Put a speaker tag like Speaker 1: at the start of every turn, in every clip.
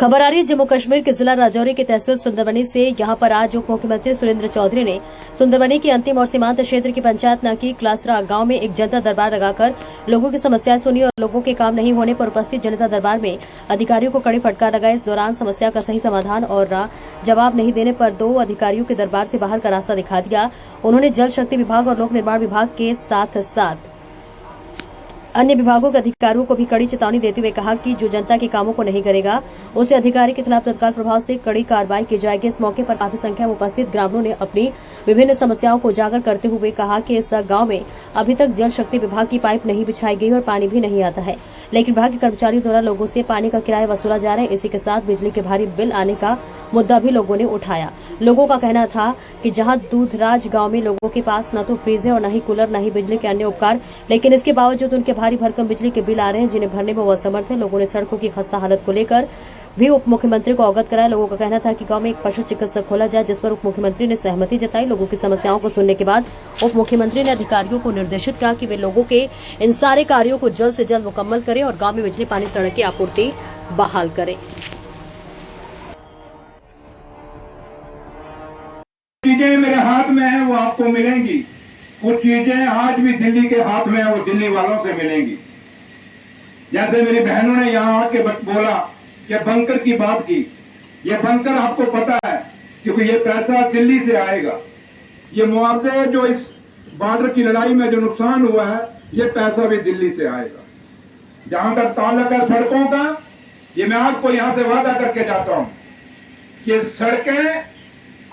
Speaker 1: खबर आ रही है जम्मू कश्मीर के जिला राजौरी के तहसील सुंदरबनी से। यहां पर आज उप मुख्यमंत्री सुरेंद्र चौधरी ने सुंदरबनी की अंतिम और सीमांत क्षेत्र की पंचायत नाकी क्लासरा गांव में एक जनता दरबार लगाकर लोगों की समस्याएं सुनी और लोगों के काम नहीं होने पर उपस्थित जनता दरबार में अधिकारियों को कड़ी फटकार लगाई। इस दौरान समस्या का सही समाधान और जवाब नहीं देने पर 2 अधिकारियों के दरबार से बाहर का रास्ता दिखा दिया। उन्होंने जल शक्ति विभाग और लोक निर्माण विभाग के साथ साथ अन्य विभागों के अधिकारियों को भी कड़ी चेतावनी देते हुए कहा कि जो जनता के कामों को नहीं करेगा उसे अधिकारी के खिलाफ तत्काल प्रभाव से कड़ी कार्रवाई की जाएगी। इस मौके पर काफी संख्या में उपस्थित ग्रामीणों ने अपनी विभिन्न समस्याओं को उजागर करते हुए कहा कि इस गांव में अभी तक जल शक्ति विभाग की पाइप नहीं बिछाई गई और पानी भी नहीं आता है, लेकिन विभाग के कर्मचारियों द्वारा लोगों से पानी का किराया वसूला जा रहा है। इसी के साथ बिजली के भारी बिल आने का मुद्दा भी लोगों ने उठाया। लोगों का कहना था कि जहां दूधराज गांव में लोगों के पास न तो फ्रिज है और न ही कूलर, न ही बिजली के अन्य उपकरण, लेकिन इसके बावजूद उनके भारी भरकम बिजली के बिल आ रहे हैं जिन्हें भरने में वो असमर्थ है। लोगों ने सड़कों की खस्ता हालत को लेकर भी उप मुख्यमंत्री को अवगत कराया। लोगों का कहना था कि गांव में एक पशु चिकित्सक खोला जाए, जिस पर उप मुख्यमंत्री ने सहमति जताई। लोगों की समस्याओं को सुनने के बाद उप मुख्यमंत्री ने अधिकारियों को निर्देशित किया कि वे लोगों के इन सारे कार्यों को जल्द से जल्द मुकम्मल करें और गांव में बिजली, पानी, सड़क की आपूर्ति बहाल करें।
Speaker 2: चीजें मेरे हाथ में है वो आपको मिलेंगी, कुछ चीजें आज भी दिल्ली के हाथ में है वो दिल्ली वालों से मिलेंगी। जैसे मेरी बहनों ने यहाँ आके बोला कि बंकर की बात की, ये बंकर आपको पता है क्योंकि ये पैसा दिल्ली से आएगा। ये मुआवजे जो इस बॉर्डर की लड़ाई में जो नुकसान हुआ है ये पैसा भी दिल्ली से आएगा। जहां तक ताल्लुक है सड़कों का, ये मैं आपको यहां से वादा करके जाता हूं कि सड़कें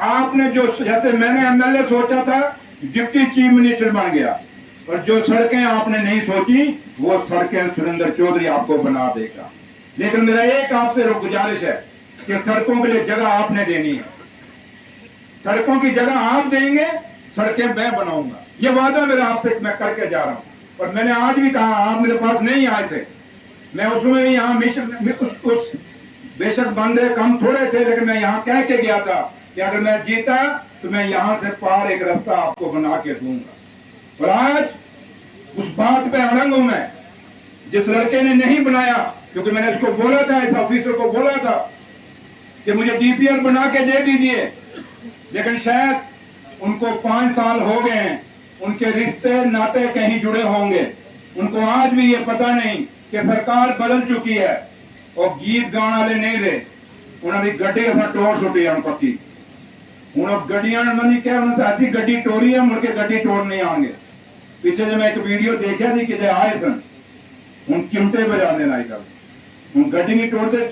Speaker 2: आपने जो, जैसे मैंने एमएलए सोचा था डिप्टी चीफ मिनिस्टर बन गया, और जो सड़कें आपने नहीं सोची वो सड़कें सुरेंद्र चौधरी आपको बना देगा। लेकिन मेरा एक आपसे गुजारिश है कि सड़कों के लिए जगह आपने देनी है, सड़कों की जगह आप देंगे, सड़कें मैं बनाऊंगा। ये वादा मेरा आपसे मैं करके जा रहा हूं। और मैंने आज भी कहा, आप मेरे पास नहीं आए थे, मैं उसमें भी यहाँ बेशक बंदे कम थोड़े थे, लेकिन मैं यहाँ कह के गया था कि अगर मैं जीता तो मैं यहां से पार एक रास्ता आपको बना के दूंगा। और आज उस बात पे अड़ंग हूं मैं, जिस लड़के ने नहीं बनाया, क्योंकि मैंने इसको बोला था, इस ऑफिसर को बोला था कि मुझे डीपीआर बना के दे दीजिए, लेकिन शायद उनको 5 साल हो गए हैं, उनके रिश्ते नाते कहीं जुड़े होंगे, उनको आज भी ये पता नहीं कि सरकार बदल चुकी है और गीत गाने वाले नहीं रहे। उन्होंने गड्डी अपना तोड़ सुटी हम पक्की हूं, गड्डियां क्या ऐसी गड्डी टोरी है, मुड़ के गड्डी तोड़ने आएंगे। पीछे जब मैं एक वीडियो देखा थी कि आए सन हूं चिमटे बजा देना, हूं गड्डी नहीं तोड़ते,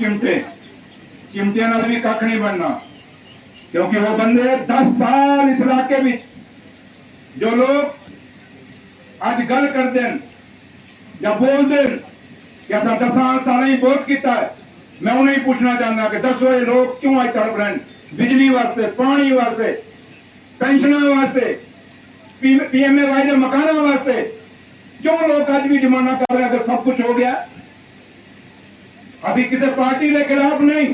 Speaker 2: चिमटे नाल भी कख नहीं बनना, क्योंकि वो बंदे 10 साल इस इलाके में जो लोग आज गल करते हैं या बोलते हैं कि ऐसा 10 साल ही बहुत किया है, मैं उन्हें पूछना चाहता कि 10 लोग क्यों आज तड़प रहे हैं, बिजली वास्ते, पानी वास्ते, पेंशन वास्ते, पीएमए के मकान वास्ते, क्यों लोग आज भी डिमांड कर रहे हैं? अगर सब कुछ हो गया, अभी किसी पार्टी के खिलाफ नहीं,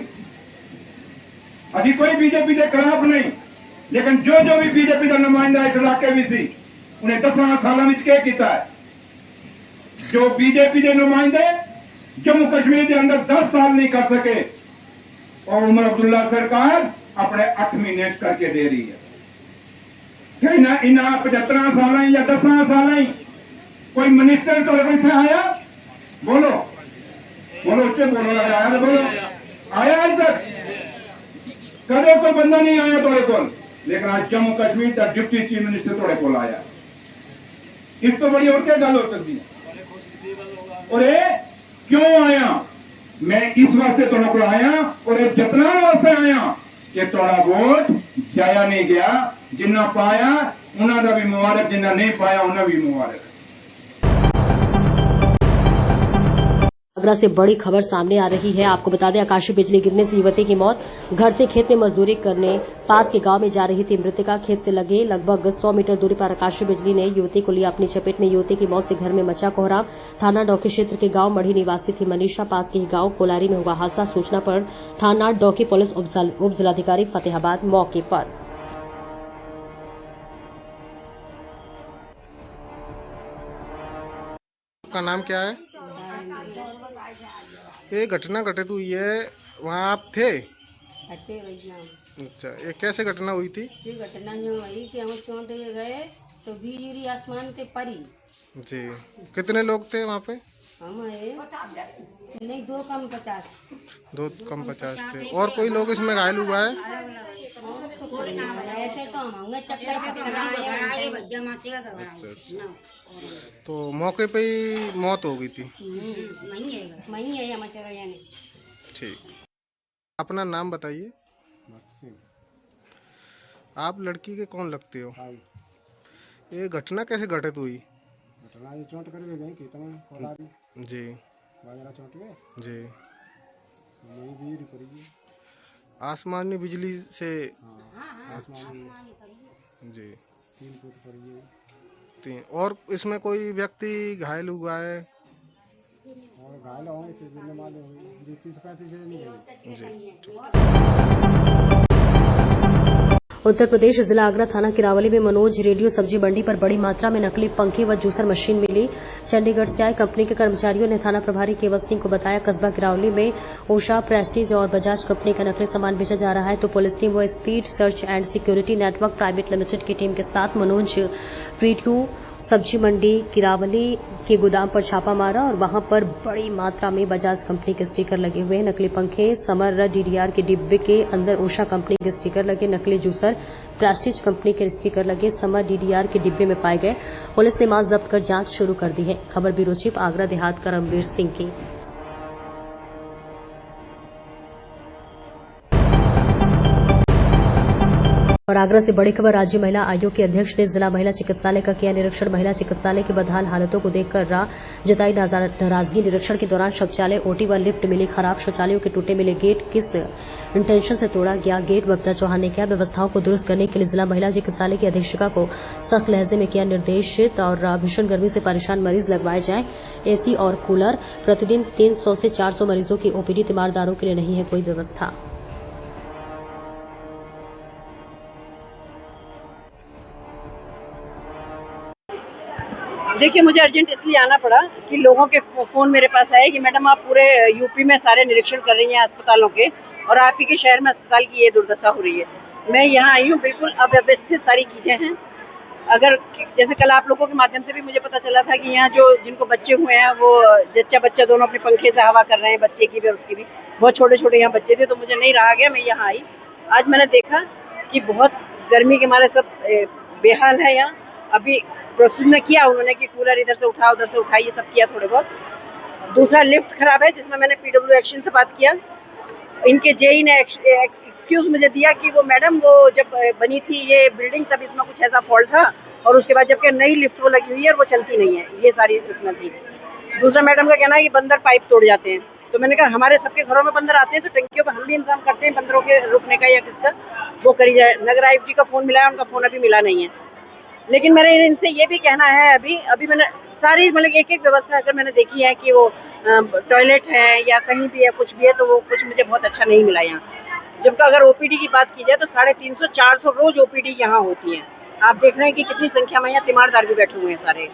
Speaker 2: अभी कोई बीजेपी के खिलाफ नहीं, लेकिन जो भी बीजेपी का नुमाइंदा इस इलाके में सी उन्हें 10 साल में क्या किया है? जो बीजेपी के नुमाइंदे जम्मू कश्मीर के अंदर 10 साल नहीं कर सके, और उमर अब्दुल्ला सरकार अपने 8 महीने करके दे रही है। क्या इन्हें 75 साल या 10 साल कोई मिनिस्टर तो इतने आया? बोलो बोलो, उच्च बोलो, आया बोलो, आया आज तक कदे कोई बंदा नहीं आया थोड़े को, लेकिन आज जम्मू कश्मीर का डिप्टी चीफ मिनिस्टर थोड़े को आया। इस तो बड़ी और क्या गल हो सकती है? और ये क्यों आया? मैं इस वास्ते थोड़ा को आया और ये जतना वास्ते आया कि थोड़ा वोट जाया नहीं गया, जिन्ना पाया उन्होंने भी मुबारक, जिन्ना नहीं पाया उन्हें भी मुबारक।
Speaker 1: आगरा से बड़ी खबर सामने आ रही है। आपको बता दें, आकाशीय बिजली गिरने से युवती की मौत। घर से खेत में मजदूरी करने पास के गांव में जा रही थी मृतका। खेत से लगे लगभग 100 मीटर दूरी पर आकाशीय बिजली ने युवती को लिया अपनी चपेट में। युवती की मौत से घर में मचा कोहराम। थाना डौकी क्षेत्र के गांव मढ़ी निवासी थी मनीषा। पास के ही गांव कोलारी में हुआ हादसा। सूचना पर थाना डौकी पुलिस उप जिलाधिकारी फतेहाबाद मौके पर।
Speaker 3: का नाम क्या है? ये घटना घटित हुई है वहाँ आप थे?
Speaker 4: हटे भैया।
Speaker 3: अच्छा, ये कैसे घटना हुई थी?
Speaker 4: ये घटना जो हुई कि हम चौंटे गए तो बिजली आसमान के परी।
Speaker 3: जी, कितने लोग थे वहाँ पे?
Speaker 4: हम नहीं 2 कम 50।
Speaker 3: 2 कम 50 थे। और कोई लोग इसमें घायल हुआ है?
Speaker 4: और तो कोई ना आया। ऐसे तो हम चक्कर पकड़ आए।
Speaker 3: अच्छा। तो मौके पे ही मौत हो गई थी।
Speaker 4: वही है हम चला यानी।
Speaker 3: ठीक, अपना नाम बताइए। आप लड़की के कौन लगते हो? ये घटना कैसे घटित हुई?
Speaker 5: घटना ये चोट कर भी गई खेत में कोदारी
Speaker 3: जी
Speaker 5: वगैरह चोट गए
Speaker 3: जी।
Speaker 5: यही बिजली पड़ी है।
Speaker 3: आसमानी बिजली से?
Speaker 5: आसमान
Speaker 3: जी,
Speaker 5: 3 फुट पड़ी है।
Speaker 3: 3। और इसमें कोई व्यक्ति घायल हुआ है?
Speaker 5: और घायल होंगे तो जितने माले होंगे जो 30-35 नहीं गई।
Speaker 3: जी।
Speaker 1: उत्तर प्रदेश जिला आगरा थाना किरावली में मनोज रेडियो सब्जी मंडी पर बड़ी मात्रा में नकली पंखे व जूसर मशीन मिली। चंडीगढ़ से आए कंपनी के कर्मचारियों ने थाना प्रभारी केवल सिंह को बताया कस्बा किरावली में ओशा, प्रेस्टीज और बजाज कंपनी का नकली सामान बेचा जा रहा है। तो पुलिस टीम व speed search and security network private limited की टीम के साथ मनोज रेडियो सब्जी मंडी किरावली के गोदाम पर छापा मारा और वहां पर बड़ी मात्रा में बजाज कंपनी के स्टिकर लगे हुए हैं। नकली पंखे, समर डीडीआर के डिब्बे के अंदर ओशा कंपनी के स्टिकर लगे, नकली जूसर प्रेस्टीज कंपनी के स्टिकर लगे समर डीडीआर के डिब्बे में पाए गए। पुलिस ने माल जब्त कर जांच शुरू कर दी है। खबर ब्यूरो चीफ आगरा देहात करमवीर सिंह की। और आगरा से बड़ी खबर, राज्य महिला आयोग के अध्यक्ष ने जिला महिला चिकित्सालय का किया निरीक्षण। महिला चिकित्सालय की बदहाल हालतों को देखकर जताई नाराजगी। निरीक्षण के दौरान शौचालय, ओटी व लिफ्ट मिली खराब, शौचालयों के टूटे मिले गेट, किस इंटेंशन से तोड़ा गया गेट, बबीता चौहान ने किया। व्यवस्थाओं को दुरुस्त करने के लिए जिला महिला चिकित्सालय की अधीक्षिका को सख्त लहजे में किया निर्देशित। और भीषण गर्मी से परेशान मरीज लगवाए जाएं एसी और कूलर। प्रतिदिन 300 से 400 मरीजों की ओपीडी, तीमारदारों के लिए नहीं है कोई व्यवस्था।
Speaker 6: देखिए, मुझे अर्जेंट इसलिए आना पड़ा कि लोगों के फ़ोन मेरे पास आए कि मैडम आप पूरे यूपी में सारे निरीक्षण कर रही हैं अस्पतालों के और आप ही के शहर में अस्पताल की ये दुर्दशा हो रही है। मैं यहाँ आई हूँ, बिल्कुल अव्यवस्थित सारी चीज़ें हैं। अगर जैसे कल आप लोगों के माध्यम से भी मुझे पता चला था कि यहाँ जो जिनको बच्चे हुए हैं वो जच्चा बच्चा दोनों अपने पंखे से हवा कर रहे हैं, बच्चे की भी और उसकी भी। बहुत छोटे छोटे यहाँ बच्चे थे, तो मुझे नहीं रहा गया, मैं यहाँ आई। आज मैंने देखा कि बहुत गर्मी के मारे सब बेहाल है यहाँ। अभी प्रोसेस में किया उन्होंने कि कूलर इधर से उठाओ उधर से उठाओ, ये सब किया थोड़े बहुत। दूसरा, लिफ्ट खराब है जिसमें मैंने पीडब्ल्यू एक्शन से बात किया। इनके जेई ने एक्सक्यूज मुझे दिया कि वो मैडम वो जब बनी थी ये बिल्डिंग तब इसमें कुछ ऐसा फॉल्ट था और उसके बाद जबकि नई लिफ्ट वो लगी हुई है और वो चलती नहीं है, ये सारी उसमें थी। दूसरा, मैडम का कहना है कि बंदर पाइप तोड़ जाते हैं। तो मैंने कहा हमारे सबके घरों में बंदर आते हैं तो टंकियों पर हम भी इंतजाम करते हैं बंदरों के रुकने का या किसका, वो करी जाए। नगर आयुक्त जी का फ़ोन मिला है, उनका फ़ोन अभी मिला नहीं है। लेकिन मेरे इनसे ये भी कहना है, अभी मैंने सारी मतलब एक व्यवस्था अगर मैंने देखी है कि वो टॉयलेट है या कहीं भी है कुछ भी है तो वो कुछ मुझे बहुत अच्छा नहीं मिला यहाँ। जबकि अगर ओपीडी की बात की जाए तो 350-400 रोज ओपीडी यहाँ होती है। आप देख रहे हैं कि कितनी संख्या में यहाँ तीमारदार भी बैठे हुए हैं सारे।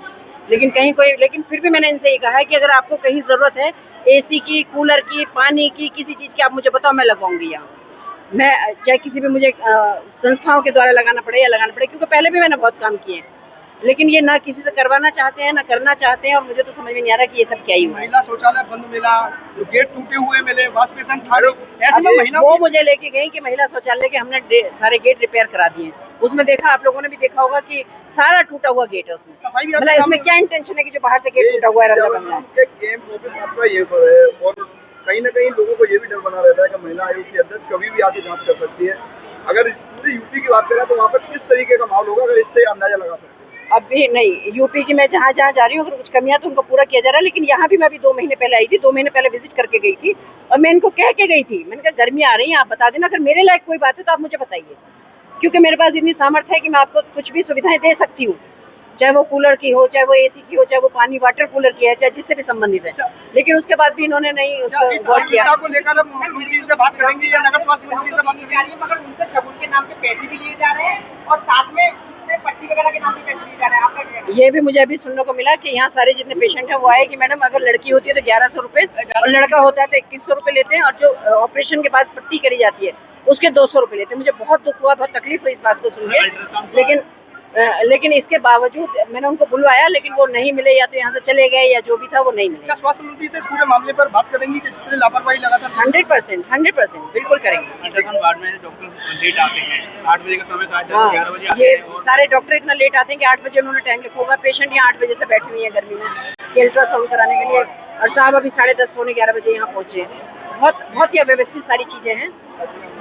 Speaker 6: लेकिन फिर भी मैंने इनसे ये कहा है कि अगर आपको कहीं ज़रूरत है एसी की, कूलर की, पानी की, किसी चीज़ की, आप मुझे बताओ, मैं लगवाऊंगी यहाँ। मैं चाहे किसी भी मुझे संस्थाओं के द्वारा लगाना पड़े या लगाना पड़े, क्योंकि पहले भी मैंने बहुत काम किए, लेकिन ये ना किसी से करवाना चाहते हैं ना करना चाहते हैं। और मुझे तो समझ में नहीं आ रहा कि ये सब क्या ही हुआ।
Speaker 7: महिला शौचालय बंद मिला, गेट टूटे हुए मिले, वॉश बेसिन थाली, ऐसे में महिला
Speaker 6: वो मुझे लेके गई कि महिला शौचालय के हमने सारे गेट रिपेयर करा दिए। उसमें देखा, आप लोगों ने भी देखा होगा कि सारा टूटा हुआ गेट है उसमें।
Speaker 7: सफाई भी
Speaker 6: मतलब इसमें क्या इंटेंशन है कि जो बाहर से गेट टूटा हुआ है
Speaker 7: और कहीं ना कहीं लोगों को ये भी डर बना रहता है कि महिला आयोग की अध्यक्ष कभी भी आके जांच कर सकती है। अगर पूरे यूपी की बात करें तो वहाँ पर किस तरीके का माहौल होगा, अगर इससे अंदाजा लगा सकते हैं?
Speaker 6: अभी नहीं, यूपी की मैं जहाँ जहाँ जा रही हूँ अगर कुछ कमियां तो उनको पूरा किया जा रहा है। लेकिन यहाँ भी मैं अभी 2 महीने पहले आई थी, 2 महीने पहले विजिट करके गई थी और मैं इनको कह के गई थी, मैंने कहा गर्मी आ रही है, आप बता देना, अगर मेरे लायक कोई बात है तो आप मुझे बताइए, क्योंकि मेरे पास इतनी सामर्थ्य है कि मैं आपको कुछ भी सुविधाएं दे सकती हूँ, चाहे वो कूलर की हो, चाहे वो एसी की हो, चाहे वो पानी वाटर कूलर की है, चाहे जिससे भी संबंधित है। लेकिन उसके बाद भी इन्होंने नहीं उसको गौर किया।
Speaker 7: को लेकर मुख्यमंत्री से बात करेंगी या नगर स्वास्थ्य मंत्री से बात करेंगी?
Speaker 8: मगर उनसे शगुन के नाम पे पैसे भी लिए जा रहे हैं और साथ में उनसे पट्टी वगैरह के नाम पे पैसे दिए जा रहे हैं, आपका क्या कहना है?
Speaker 6: ये भी मुझे अभी सुनने को मिला कि यहाँ सारे जितने पेशेंट हैं वो आए कि मैडम अगर लड़की होती है तो 1100 रुपए और लड़का होता है तो 2100 रुपए लेते हैं, और जो ऑपरेशन के बाद पट्टी करी जाती है उसके 200 रुपए लेते हैं। मुझे बहुत दुख हुआ, बहुत तकलीफ हुई इस बात को सुन के, लेकिन इसके बावजूद मैंने उनको बुलवाया, लेकिन वो नहीं मिले, या तो यहाँ से चले गए या जो भी था वो नहीं मिले।
Speaker 8: क्या स्वास्थ्य मंत्री से पूरे मामले पर बात करेंगी कि जिस तरह लापरवाही लगातार
Speaker 6: 100% बिल्कुल करेंगे।
Speaker 8: अल्ट्रासाउंड वार्ड में डॉक्टर लेट आते हैं, 8 बजे का समय 11 बजे आते
Speaker 6: ये
Speaker 8: हैं और
Speaker 6: सारे डॉक्टर इतना लेट आते हैं कि 8 बजे उन्होंने टाइम लिखा होगा, पेशेंट यहाँ 8 बजे से बैठी हुई है गर्मी में कि अल्ट्रासाउंड कराने के लिए, और साहब अभी 10:30 पौने 11 बजे यहाँ पहुँचे हैं। बहुत ही अव्यवस्थित सारी चीजें हैं।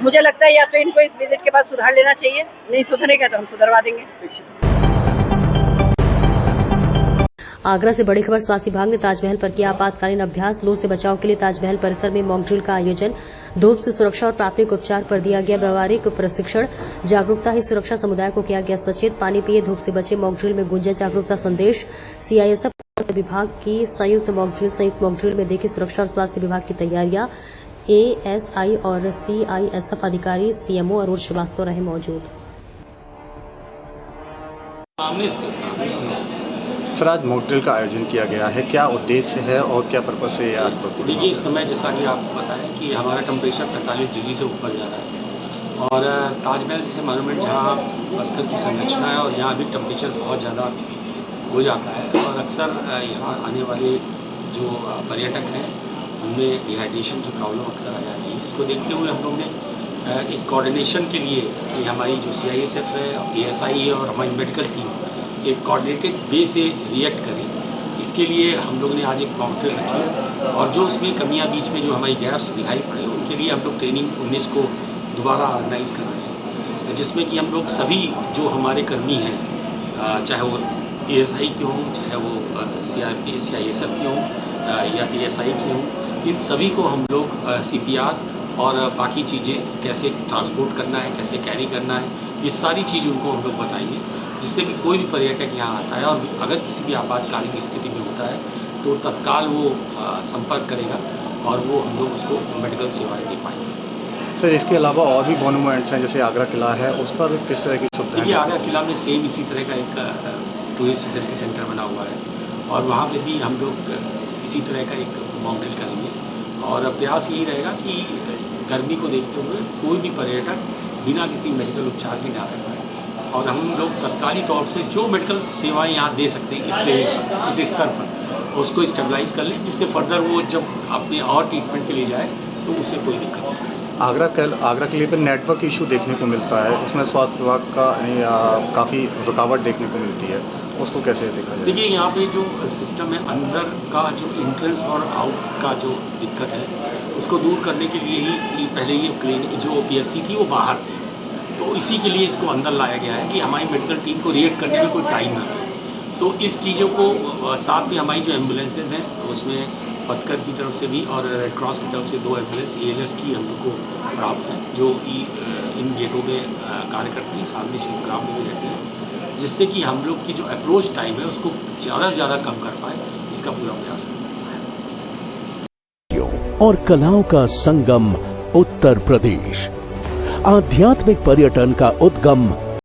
Speaker 6: मुझे लगता है या तो इनको इस विजिट के बाद सुधार लेना चाहिए, नहीं सुधरेगा तो हम सुधरवा देंगे।
Speaker 1: आगरा से बड़ी खबर। स्वास्थ्य विभाग ने ताजमहल पर किया आपातकालीन अभ्यास। लू से बचाव के लिए ताजमहल परिसर में मॉक ड्रिल का आयोजन। धूप से सुरक्षा और प्राथमिक उपचार पर दिया गया व्यवहारिक प्रशिक्षण। जागरूकता ही सुरक्षा, समुदाय को किया गया सचेत। पानी पिए, धूप से बचे, मॉक ड्रिल में गूंजा जागरूकता संदेश। सीआईएसएफ विभाग की संयुक्त मॉक ड्रिल में देखी सुरक्षा और स्वास्थ्य विभाग की तैयारियां। एएसआई और सीआईएसएफ अधिकारी सीएमओ अरुण श्रीवास्तव रहे मौजूद।
Speaker 9: सर, आज मॉक ड्रिल का आयोजन किया गया है, क्या उद्देश्य है और क्या पर्पस से आज?
Speaker 10: देखिए, इस समय जैसा कि आपको पता है कि हमारा टेम्परेचर 45 डिग्री से ऊपर जा रहा है, और ताजमहल जैसे मॉन्यूमेंट जहाँ पत्थर की संरचना है और यहाँ भी टेम्परेचर बहुत ज़्यादा हो जाता है, और अक्सर यहाँ आने वाले जो पर्यटक हैं उनमें डिहाइड्रेशन की प्रॉब्लम अक्सर आ जाती है। इसको देखते हुए हम लोग ने एक कोऑर्डिनेशन के लिए कि हमारी जो सीआईएसएफ है, एएसआई है और हमारी मेडिकल टीम एक कोऑर्डिनेटेड वे से रिएक्ट करें, इसके लिए हम लोग ने आज एक मॉक ड्रिल रखी, और जो उसमें कमियां बीच में जो हमारी गैप्स दिखाई पड़े उनके लिए हम लोग ट्रेनिंग 19 को दोबारा ऑर्गेनाइज कर रहे हैं, जिसमें कि हम लोग सभी जो हमारे कर्मी हैं, चाहे वो एएसआई के हों, चाहे वो सीआईएसएफ के हों या एएसआई के हों, इन सभी को हम लोग सीपीआर और बाकी चीज़ें कैसे ट्रांसपोर्ट करना है, कैसे कैरी करना है, ये सारी चीज़ उनको हम लोग बताएंगे, जिससे भी कोई भी पर्यटक यहाँ आता है और अगर किसी भी आपातकालीन स्थिति में होता है तो तत्काल वो संपर्क करेगा और वो हम लोग उसको मेडिकल सेवाएं दे पाएंगे।
Speaker 9: सर, इसके अलावा और भी मॉन्यूमेंट्स हैं, जैसे आगरा किला है, उस पर किस तरह की सुविधा?
Speaker 10: देखिए, आगरा किला में सेम इसी तरह का एक टूरिस्ट फैसिलिटी सेंटर बना हुआ है, और वहाँ पे भी हम लोग इसी तरह का एक मॉक ड्रिल करेंगे, और प्रयास यही रहेगा कि गर्मी को देखते हुए कोई भी पर्यटक बिना किसी मेडिकल उपचार के ना रह पाए, और हम लोग तत्काली तौर से जो मेडिकल सेवाएं यहाँ दे सकते हैं इस लेवल पर, इस स्तर पर, उसको स्टेबलाइज कर लें, जिससे फर्दर वो जब अपने और ट्रीटमेंट के लिए जाए तो उससे कोई दिक्कत नहीं।
Speaker 9: आगरा किले पर नेटवर्क इशू देखने को मिलता है, उसमें स्वास्थ्य विभाग का काफ़ी रुकावट देखने को मिलती है, उसको कैसे देखा जाए?
Speaker 10: देखिए, यहाँ पे जो सिस्टम है, अंदर का जो इंट्रेंस और आउट का जो दिक्कत है उसको दूर करने के लिए ही पहले ये क्लिनिक जो ओपीएससी थी वो बाहर थी, तो इसी के लिए इसको अंदर लाया गया है कि हमारी मेडिकल टीम को रिएक्ट करने में कोई टाइम ना लगे। तो इस चीज़ों को साथ में हमारी जो एम्बुलेंसेज हैं उसमें पथकर की तरफ से भी और रेड क्रॉस की तरफ से 2 एम्बुलेंस एएलएस की हम लोग को प्राप्त हैं, जो इन गेटों में कार्य करती हैं, सामने शिल्पग्राम में भी रहती हैं, जिससे कि हम लोग की जो अप्रोच टाइम है उसको ज़्यादा से ज़्यादा कम कर पाए, इसका पूरा प्रयास है।
Speaker 11: और कलाओं का संगम उत्तर प्रदेश, आध्यात्मिक पर्यटन का उद्गम